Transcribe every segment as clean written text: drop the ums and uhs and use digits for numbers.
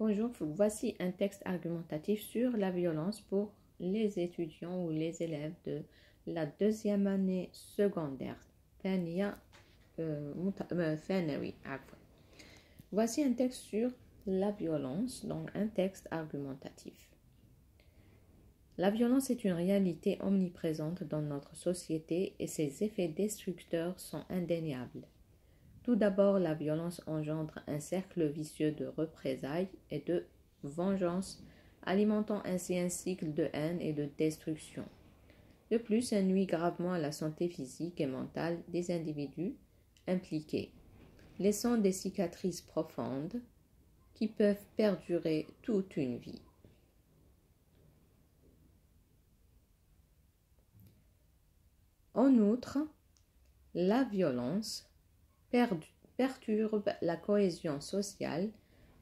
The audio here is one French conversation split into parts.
Bonjour, voici un texte argumentatif sur la violence pour les étudiants ou les élèves de la deuxième année secondaire. Voici un texte sur la violence, donc un texte argumentatif. La violence est une réalité omniprésente dans notre société et ses effets destructeurs sont indéniables. Tout d'abord, la violence engendre un cercle vicieux de représailles et de vengeance, alimentant ainsi un cycle de haine et de destruction. De plus, elle nuit gravement à la santé physique et mentale des individus impliqués, laissant des cicatrices profondes qui peuvent perdurer toute une vie. En outre, la violence perturbe la cohésion sociale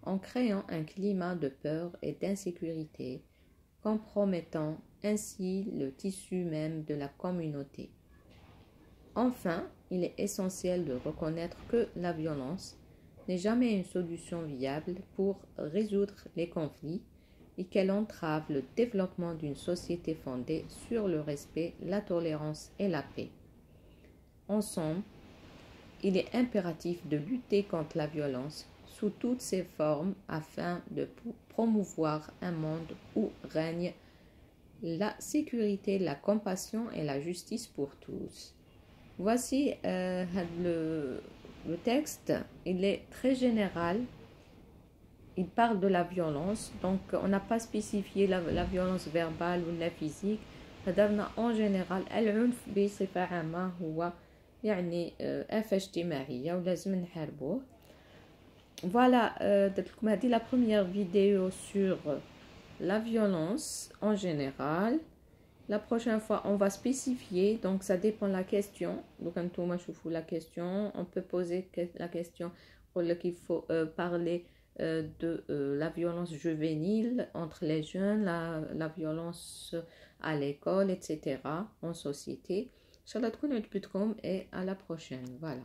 en créant un climat de peur et d'insécurité, compromettant ainsi le tissu même de la communauté. Enfin, il est essentiel de reconnaître que la violence n'est jamais une solution viable pour résoudre les conflits et qu'elle entrave le développement d'une société fondée sur le respect, la tolérance et la paix. Ensemble, il est impératif de lutter contre la violence sous toutes ses formes afin de promouvoir un monde où règne la sécurité, la compassion et la justice pour tous. Voici le texte, il est très général, il parle de la violence, donc on n'a pas spécifié la violence verbale ou la physique. En général, العنف بصفة عامة هو يعني آفة اجتماعية ولازم نحاربوه. Voilà, هذه la première vidéo sur la violence en général. La prochaine fois, on va spécifier, donc ça dépend de la question. Donc, la question, on peut poser la question pour qu'il faut parler de la violence juvénile entre les jeunes, la violence à l'école, etc., en société. Inch'Allah تكونوا عجبتكم et à la prochaine. Voilà.